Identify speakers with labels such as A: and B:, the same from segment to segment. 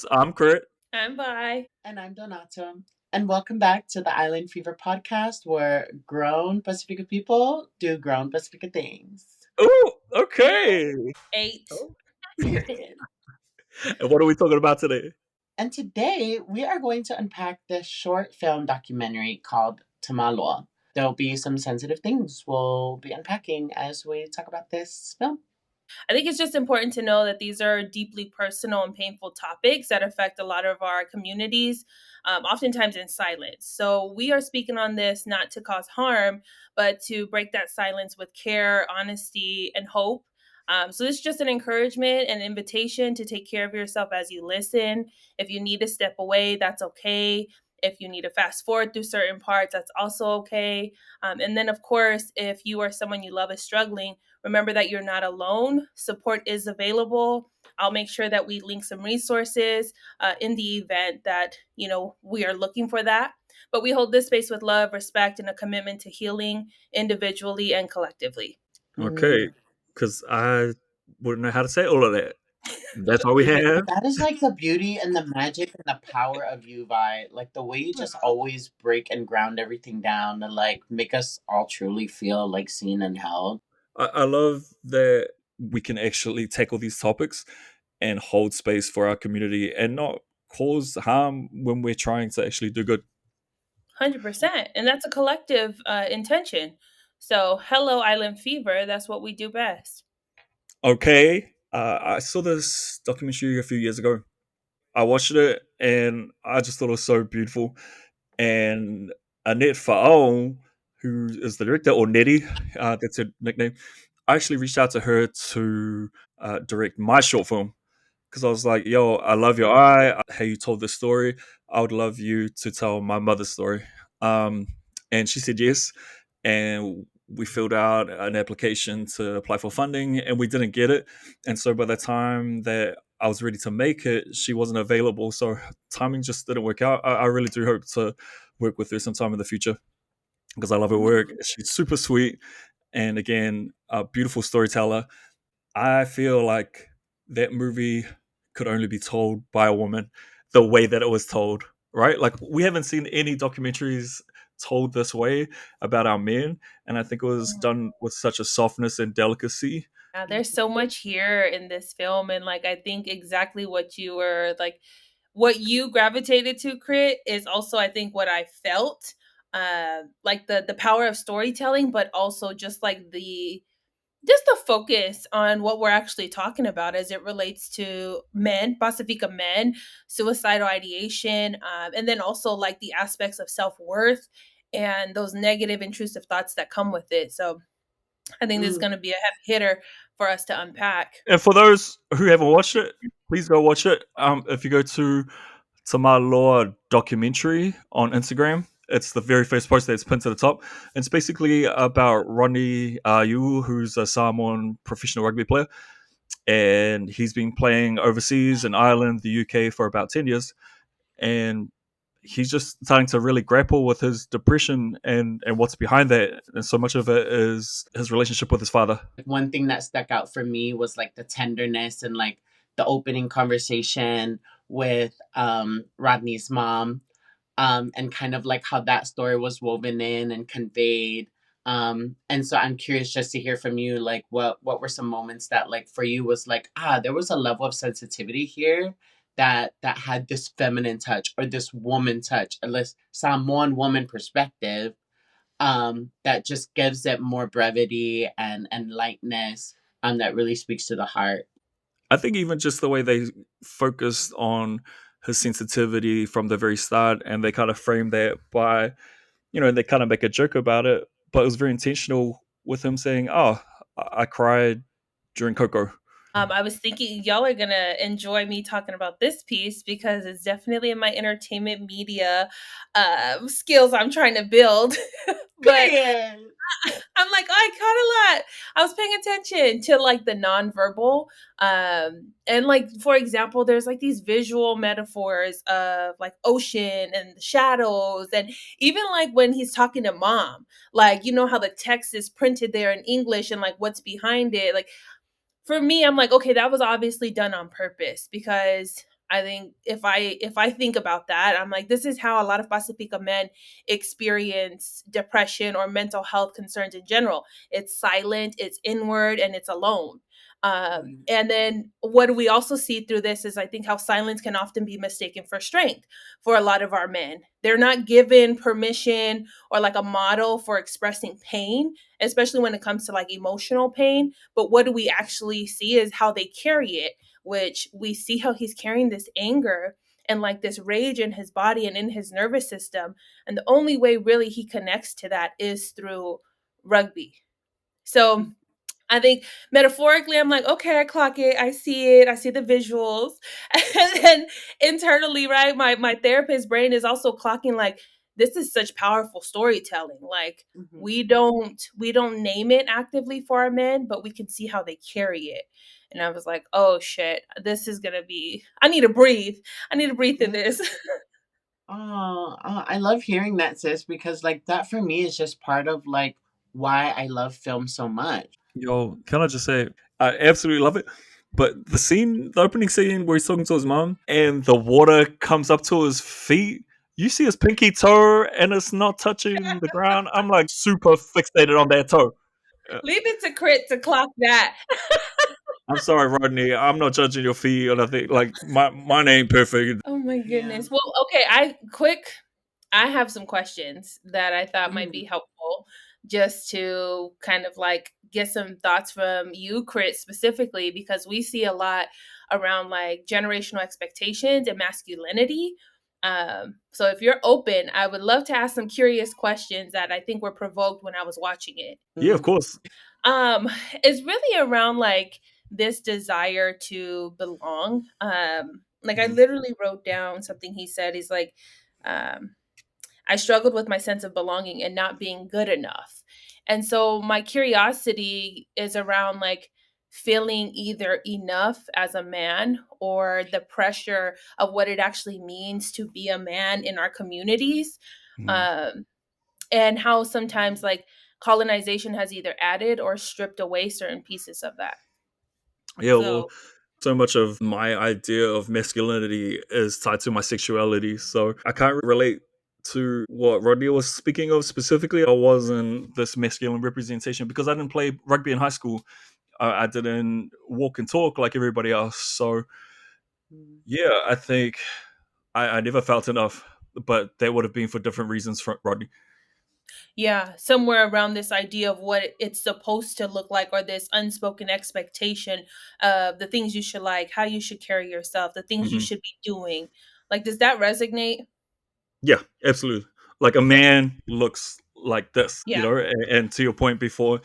A: hosts. I'm Kurt.
B: I'm Vi.
C: And I'm Donato. And welcome back to the Island Fever podcast where grown Pacifica people do grown Pacifica things.
A: Oh, okay.
B: 8.
A: Oh.
C: Period.
A: And what are we talking about today?
C: And today we are going to unpack this short film documentary called Tamāloa. There'll be some sensitive things we'll be unpacking as we talk about this film.
B: I think it's just important to know that these are deeply personal and painful topics that affect a lot of our communities, oftentimes in silence. So we are speaking on this not to cause harm, but to break that silence with care, honesty, and hope. So this is just an encouragement and invitation to take care of yourself as you listen. If you need to step away, that's okay. If you need to fast forward through certain parts, that's also okay. And then, of course, if you or someone you love is struggling, remember that you're not alone. Support is available. I'll make sure that we link some resources in the event that, we are looking for that. But we hold this space with love, respect, and a commitment to healing individually and collectively.
A: Okay, because I wouldn't know how to say all of that. That's all we have.
C: That is like the beauty and the magic and the power of you, Vi. Like the way you just always break and ground everything down and like make us all truly feel like seen and held.
A: I love that we can actually tackle these topics and hold space for our community and not cause harm when we're trying to actually do good.
B: 100%. And that's a collective intention. So, hello, Island Fever. That's what we do best.
A: Okay, I saw this documentary a few years ago. I watched it and I just thought it was so beautiful. And Annette Fa'ao, who is the director, or Nettie, that's her nickname, I actually reached out to her to direct my short film because I was like, yo, I love your eye, how you told this story. I would love you to tell my mother's story. Um, and she said yes. And we filled out an application to apply for funding and we didn't get it. And so by the time that I was ready to make it, she wasn't available. So timing just didn't work out. I really do hope to work with her sometime in the future because I love her work. She's super sweet. And again, a beautiful storyteller. I feel like that movie could only be told by a woman the way that it was told, right? Like, we haven't seen any documentaries told this way about our men. And I think it was done with such a softness and delicacy.
B: Yeah, there's so much here in this film. And like, I think exactly what you were like, what you gravitated to, Crit, is also, I think, what I felt. Like the power of storytelling, but also just like the focus on what we're actually talking about as it relates to men, Pacifica men, suicidal ideation, and then also like the aspects of self-worth and those negative intrusive thoughts that come with it. So I think this is going to be a heavy hitter for us to unpack.
A: And for those who haven't watched it, please go watch it. If you go to Tamāloa documentary on Instagram, it's the very first post that's pinned to the top. It's basically about Rodney Ah You, who's a Samoan professional rugby player. And he's been playing overseas in Ireland, the UK for about 10 years. And he's just starting to really grapple with his depression and what's behind that. And so much of it is his relationship with his father.
C: One thing that stuck out for me was like the tenderness and like the opening conversation with Rodney's mom, and kind of like how that story was woven in and conveyed. And so I'm curious just to hear from you, like what were some moments that like for you was like, there was a level of sensitivity here that had this feminine touch or this woman touch, or this Samoan woman perspective, that just gives it more brevity and lightness, that really speaks to the heart.
A: I think even just the way they focused on his sensitivity from the very start, and they kind of framed that by, they kind of make a joke about it, but it was very intentional with him saying, "Oh, I cried during Coco."
B: I was thinking y'all are gonna enjoy me talking about this piece because it's definitely in my entertainment media skills I'm trying to build. But I'm like, oh, I caught a lot. I was paying attention to like the nonverbal. And like, for example, there's like these visual metaphors of like ocean and the shadows. And even like when he's talking to mom, like, you know how the text is printed there in English and like what's behind it. Like, for me, I'm like, okay, that was obviously done on purpose because I think if I think about that, I'm like, this is how a lot of Pacifica men experience depression or mental health concerns in general. It's silent, it's inward, and it's alone.
C: Right.
B: And then what we also see through this is I think how silence can often be mistaken for strength for a lot of our men. They're not given permission or like a model for expressing pain, especially when it comes to like emotional pain. But what do we actually see is how they carry it, which we see how he's carrying this anger and like this rage in his body and in his nervous system. And the only way really he connects to that is through rugby. So I think metaphorically, I'm like, okay, I clock it, I see it, I see the visuals. And then internally, right, my therapist brain is also clocking like this is such powerful storytelling. Like
C: Mhm.
B: we don't name it actively for our men, but we can see how they carry it. And I was like, oh shit, this is gonna be I need to breathe. I need to breathe through
C: Yeah.
B: this.
C: I love hearing that, sis, because like that for me is just part of like why I love film so much.
A: Yo, can I just say, I absolutely love it. But the opening scene where he's talking to his mom and the water comes up to his feet, you see his pinky toe and it's not touching the ground. I'm like super fixated on that toe. Uh,
B: Leave it to Crit to clock that.
A: I'm sorry, Rodney. I'm not judging your feet or nothing. Like mine ain't perfect.
B: Oh my
C: Yeah.
B: goodness. Well, okay, I have some questions that I thought might be
C: Mm,
B: helpful just to kind of like get some thoughts from you, Chris, specifically, because we see a lot around like generational expectations and masculinity. So if you're open, I would love to ask some curious questions that I think were provoked when I was watching it.
A: Yeah, of
C: mm,
A: course.
B: Um, it's really around like this desire to belong. Like I
C: mm,
B: literally wrote down something he said. He's like, um, I struggled with my sense of belonging and not being good enough. And so my curiosity is around like feeling either enough as a man or the pressure of what it actually means to be a man in our communities.
A: Mhm.
B: Um, and how sometimes like colonization has either added or stripped away certain pieces of that.
A: Yeah, well,
B: So,
A: so much of my idea of masculinity is tied to my sexuality. So I can't relate to what Rodney was speaking of specifically. I wasn't this masculine representation because I didn't play rugby in high school. I didn't walk and talk like everybody else. So
C: mm.
A: yeah, I think I never felt enough, but that would have been for different reasons from Rodney.
B: yeah, somewhere around this idea of what it's supposed to look like, or this unspoken expectation of the things you should like, how you should carry yourself, the things you
A: Hmm.
B: should be doing. Like, does that resonate?
A: Yeah, absolutely. Like a
B: Okay.
A: man looks like this,
B: Yeah.
A: and to your point before,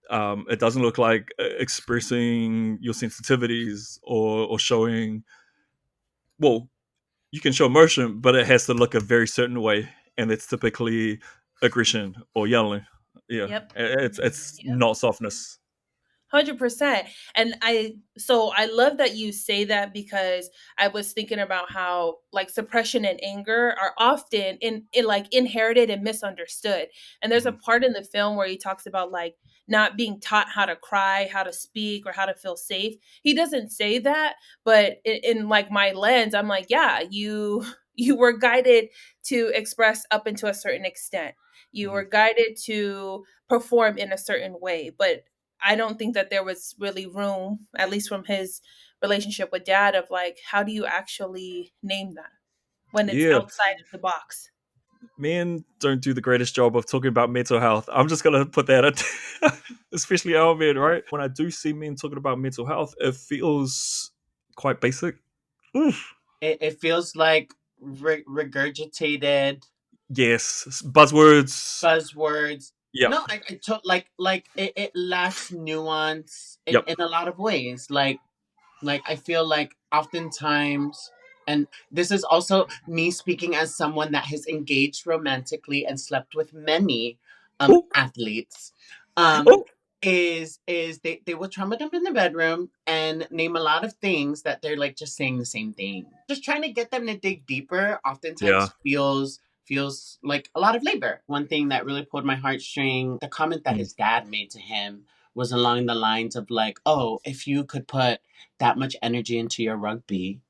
A: it doesn't look like expressing your sensitivities or showing. Well, you can show emotion, but it has to look a very certain way, and it's typically aggression or yelling. Yeah,
B: Yep.
A: it's not softness.
B: 100%. And I love that you say that because I was thinking about how like suppression and anger are often in like inherited and misunderstood. And there's a
A: Mhm.
B: part in the film where he talks about like not being taught how to cry, how to speak, or how to feel safe. He doesn't say that, but in like my lens, I'm like, yeah, you you were guided to express up into a certain extent. You
A: Mhm.
B: were guided to perform in a certain way, but I don't think that there was really room, at least from his relationship with dad, of like, how do you actually name that when it's
A: Yeah,
B: outside of the box?
A: men don't do the greatest job of talking about mental health. I'm just gonna put that at, especially our men, right? When I do see men talking about mental health, it feels quite basic. Oof.
C: It feels like regurgitated
A: Yes, buzzwords.
C: buzzwords.
A: Yep,
C: No, I took like it lacks nuance
A: yep.
C: in a lot of ways. Like I feel like oftentimes, and this is also me speaking as someone that has engaged romantically and slept with many
A: Oh,
C: athletes. Um
A: oh,
C: is they will trauma dump in the bedroom and name a lot of things that they're like just saying the same thing. Just trying to get them to dig deeper
A: yeah.
C: oftentimes feels like a lot of labor. One thing that really pulled my heartstring, the comment that
A: Mm.
C: his dad made to him was along the lines of like, "Oh, if you could put that much energy into your rugby,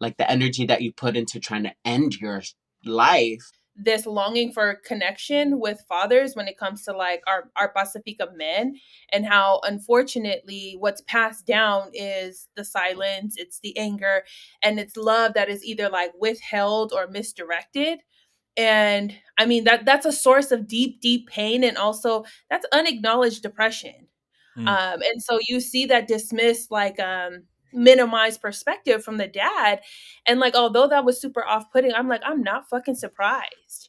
C: like the energy that you put into trying to end your life.
B: This longing for connection with fathers when it comes to like our Pacifica men, and how unfortunately what's passed down is the silence, it's the anger, and it's love that is either like withheld or misdirected. And I mean that's a source of deep pain, and also that's unacknowledged depression.
A: Mm.
B: And so you see that dismissed, like minimized perspective from the dad. And like although that was super off-putting, I'm like, I'm not fucking surprised.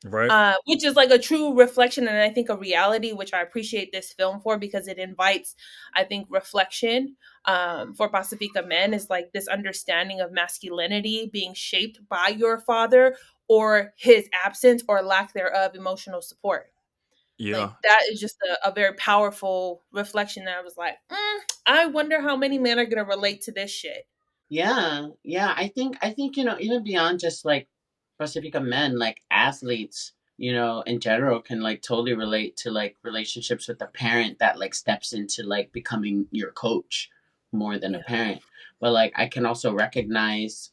A: Right.
B: Which is like a true reflection, and I think a reality, which I appreciate this film for, because it invites, I think, reflection. For Pacifica men is like this understanding of masculinity being shaped by your father, or his absence or lack thereof emotional support. Like
A: Yeah.
B: that is just a very powerful reflection that I was like, I wonder how many men are gonna relate to this shit.
C: Yeah, yeah. I think even beyond just like Pacifica men, like athletes, in general can like totally relate to like relationships with a parent that like steps into like becoming your coach more than a
B: Yeah.
C: parent. But like I can also recognize,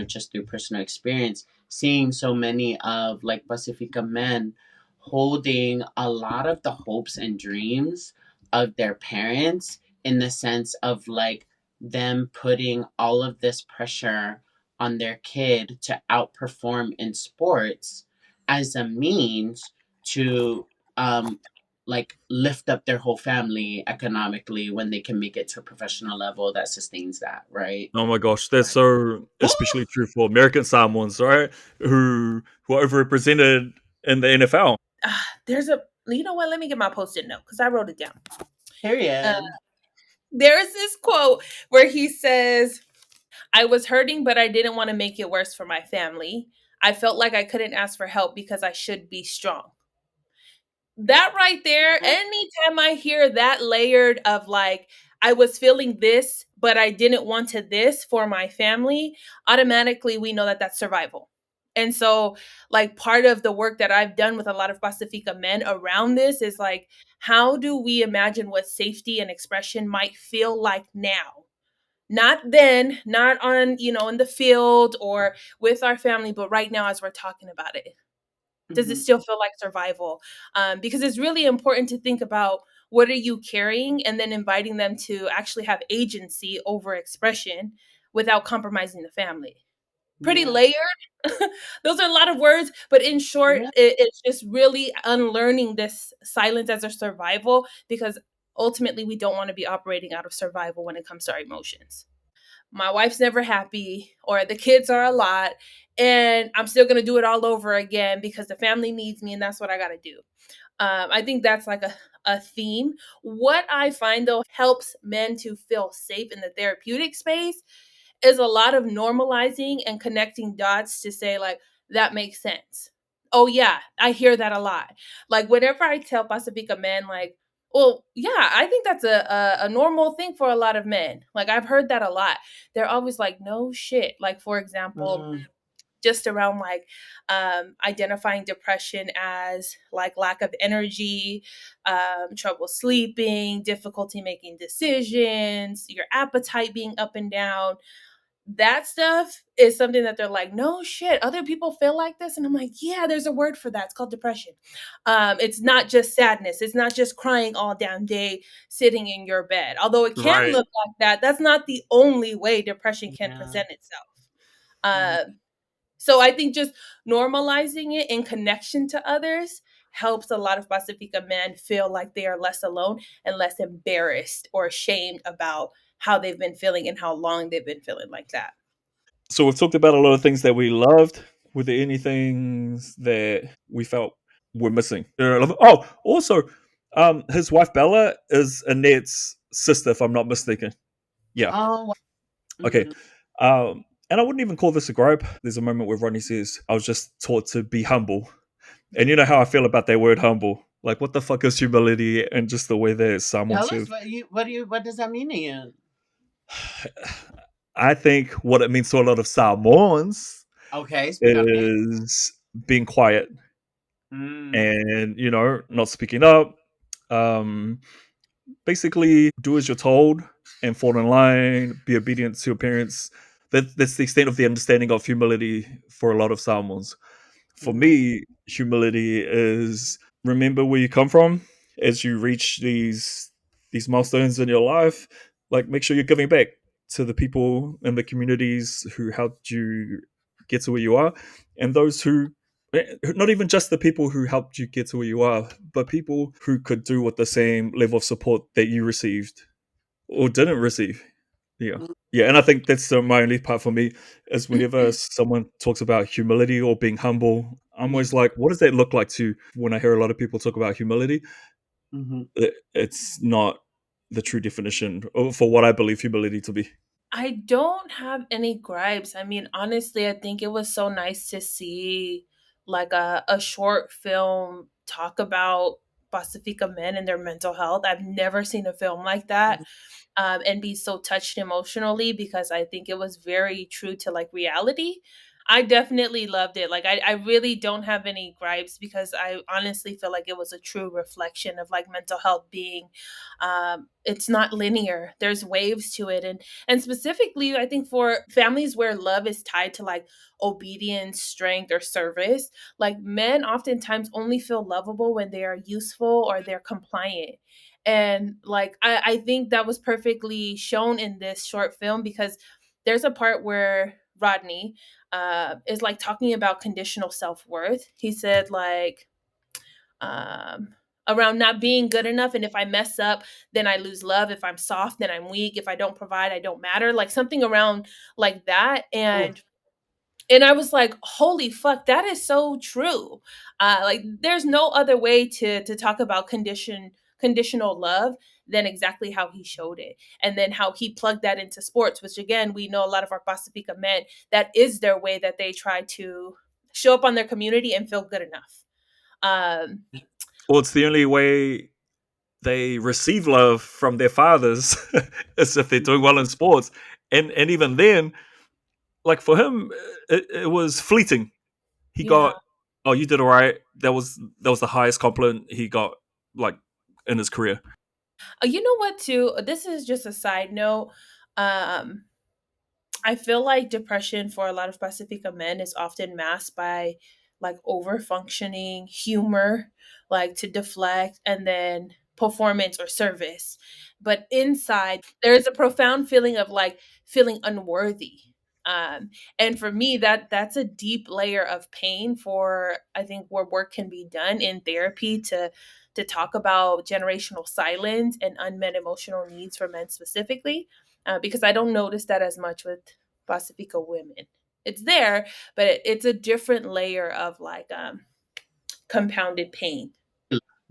C: just through personal experience, seeing so many of like Pacifica men holding a lot of the hopes and dreams of their parents, in the sense of like them putting all of this pressure on their kid to outperform in sports as a means to like lift up their whole family economically when they can make it to a professional level that sustains that, right?
A: Oh my gosh, that's so especially true for American Samoans, right? Who are overrepresented in the NFL.
B: There's a, you know what? Let me get my post-it note because I wrote it down. Uh,
C: Period.
B: there's this quote where he says, "I was hurting, but I didn't want to make it worse for my family. I felt like I couldn't ask for help because I should be strong." That right there, anytime I hear that layered of like, I was feeling this, but I didn't want to this for my family, automatically we know that that's survival. And so, like, part of the work that I've done with a lot of Pacifica men around this is like, how do we imagine what safety and expression might feel like now? Not then, not on, in the field or with our family, but right now as we're talking about it. Does it
C: Hmm.
B: still feel like survival? Because it's really important to think about what are you carrying, and then inviting them to actually have agency over expression without compromising the family. Pretty
C: Yeah.
B: layered. Those are a lot of words, but in short,
C: Yeah.
B: it's just really unlearning this silence as a survival, because ultimately we don't want to be operating out of survival when it comes to our emotions. My wife's never happy, or the kids are a lot, and I'm still going to do it all over again because the family needs me and that's what I got to do. I think that's like a theme. What I find though helps men to feel safe in the therapeutic space is a lot of normalizing and connecting dots to say, like, that makes sense. Oh, yeah, I hear that a lot. Like, whenever I tell Pacifica men, like, well, yeah, I think that's a normal thing for a lot of men. Like, I've heard that a lot. They're always like, no shit. Like, for example,
C: Mm.
B: just around like identifying depression as like lack of energy, trouble sleeping, difficulty making decisions, your appetite being up and down. That stuff is something that they're like, no shit, other people feel like this. And I'm like, yeah, there's a word for that. It's called depression. It's not just sadness. It's not just crying all damn day sitting in your bed. Although it can
A: Right.
B: look like that, that's not the only way depression can
C: Yeah.
B: present itself.
C: Yeah.
B: So I think just normalizing it in connection to others helps a lot of Pacifica men feel like they are less alone and less embarrassed or ashamed about how they've been feeling and how long they've been feeling like that.
A: So we've talked about a lot of things that we loved. Were there any things that we felt were missing? Oh, also, his wife Bella is Annette's sister, if I'm not mistaken. Yeah.
C: Oh.
A: Okay.
C: Mhm.
A: And I wouldn't even call this a gripe. There's a moment where Rodney says, "I was just taught to be humble," and you know how I feel about that word "humble." Like, what the fuck is humility? And just the way that someone
C: Tell us
A: says,
C: what does that mean to you?
A: I think what it means to a lot of Samoans
C: Okay, speak on it.
A: is being quiet
C: Mm.
A: and not speaking up. Um, Basically, do as you're told and fall in line. Be obedient to your parents. That's the extent of the understanding of humility for a lot of Samoans. For
C: Mhm.
A: me, humility is remember where you come from as you reach these milestones in your life. Like make sure you're giving back to the people and the communities who helped you get to where you are, and those who not even just the people who helped you get to where you are, but people who could do with the same level of support that you received or didn't receive. Yeah. Yeah, and I think that's my only part for me is whenever someone talks about humility or being humble, I'm
C: Yeah.
A: always like, what does that look like to when I hear a lot of people talk about humility?
C: Mhm.
A: It's not the true definition for what I believe humility to be.
B: I don't have any gripes. I mean, honestly, I think it was so nice to see like a short film talk about Pacifica men and their mental health. I've never seen a film like that, and be so touched emotionally because I think it was very true to like reality. I definitely loved it. Like I really don't have any gripes because I honestly feel like it was a true reflection of like mental health being it's not linear. There's waves to it, and specifically I think for families where love is tied to like obedience, strength, or service, like men oftentimes only feel lovable when they are useful or they're compliant. And like I think that was perfectly shown in this short film because there's a part where Rodney is like talking about conditional self-worth. He said like um around not being good enough, and if I mess up then I lose love, if I'm soft then I'm weak, if I don't provide I don't matter, like something around like that.
C: Oh,
B: And I was like, "Holy fuck, that is so true." Like, there's no other way to talk about conditional love than exactly how he showed it, and then how he plugged that into sports, which again we know a lot of our Pacifica men, that is their way that they try to show up on their community and feel good enough. Um,
A: Well, it's the only way they receive love from their fathers is if they're doing well in sports. And even then, like for him, it was fleeting. He
B: yeah.
A: got, oh, you did all right. That was the highest compliment he got like in his career.
B: You know what? Too. This is just a side note. Um, I feel like depression for a lot of Pacifica men is often masked by like over functioning humor, like to deflect, and then performance or service. But inside, there is a profound feeling of like feeling unworthy. And for me, that's a deep layer of pain for I think where work can be done in therapy to talk about generational silence and unmet emotional needs for men specifically, because I don't notice that as much with Pacifica women. It's there, but it's a different layer of like compounded pain.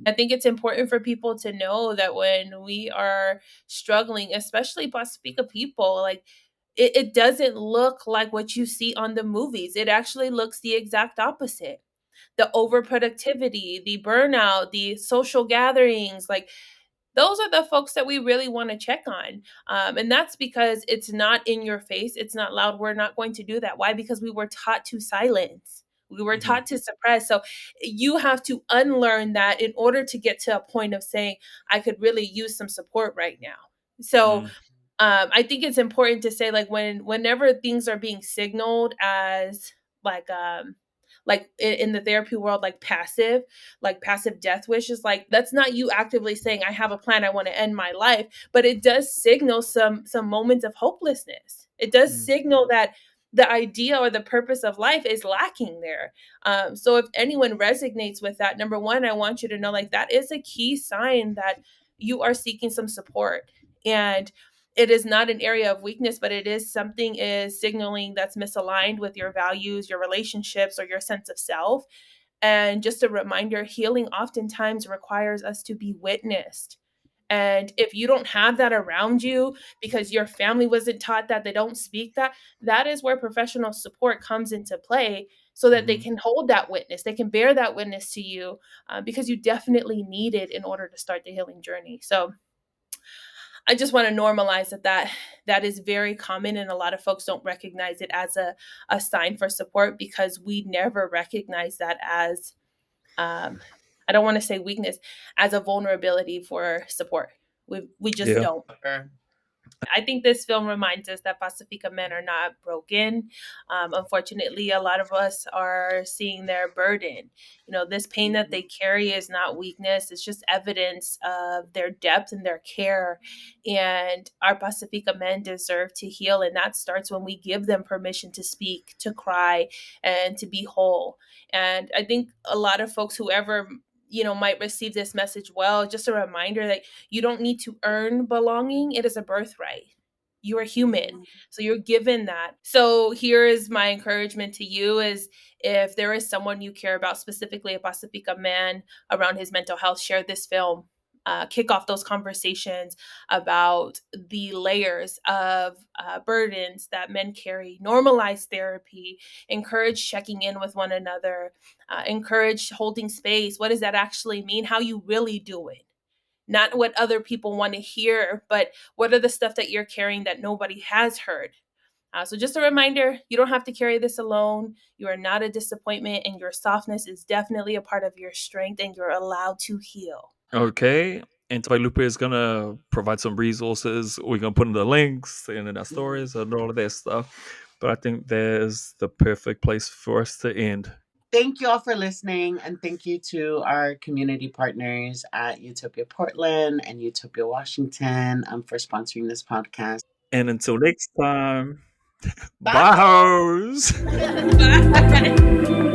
B: I think it's important for people to know that when we are struggling, especially Pacifica people, like it doesn't look like what you see on the movies. It actually looks the exact opposite. The overproductivity, the burnout, the social gatherings, like those are the folks that we really want to check on. And that's because it's not in your face, it's not loud. We're not going to do that. Why? Because we were taught to silence. We were
A: Mm-hmm.
B: taught to suppress. So you have to unlearn that in order to get to a point of saying, I could really use some support right now. So
A: Mm.
B: I think it's important to say like whenever things are being signaled as like in the therapy world like passive death wishes, like that's not you actively saying I have a plan, I want to end my life, but it does signal some moments of hopelessness. It does
A: Mm.
B: signal that the idea or the purpose of life is lacking there. So if anyone resonates with that, number one, I want you to know like that is a key sign that you are seeking some support. And it is not an area of weakness, but it is something is signaling that's misaligned with your values, your relationships, or your sense of self. And just a reminder, healing oftentimes requires us to be witnessed. And if you don't have that around you because your family wasn't taught that, they don't speak that, that is where professional support comes into play so that they
A: Mm-hmm.
B: can hold that witness. They can bear that witness to you, because you definitely need it in order to start the healing journey. So I just want to normalize that is very common, and a lot of folks don't recognize it as a sign for support because we never recognize that as um, I don't want to say weakness, as a vulnerability for support. We just
A: Yeah.
B: don't.
C: sure.
B: I think this film reminds us that Pacifica men are not broken. Unfortunately, a lot of us are seeing their burden. You know, this pain that they carry is not weakness, it's just evidence of their depth and their care. And our Pacifica men deserve to heal. And that starts when we give them permission to speak, to cry, and to be whole. And I think a lot of folks, whoever might receive this message well, just a reminder that you don't need to earn belonging. It is a birthright. You are human. So you're given that. So here is my encouragement to you is if there is someone you care about, specifically a Pacifica man around his mental health, share this film. Kick off those conversations about the layers of burdens that men carry. Normalize therapy. Encourage checking in with one another. Encourage holding space. What does that actually mean? How you really do it, not what other people want to hear, but what are the stuff that you're carrying that nobody has heard. So just a reminder, you don't have to carry this alone. You are not a disappointment, and your softness is definitely a part of your strength, and you're allowed to heal.
A: Okay. And Lupe is gonna provide some resources. We're gonna put in the links and in our stories and all of that stuff. But I think there's the perfect place for us to end.
C: Thank you all for listening, and thank you to our community partners at Utopia Portland and Utopia Washington for sponsoring this podcast.
A: And until next time,
C: Bye.
A: bye.
B: Bye.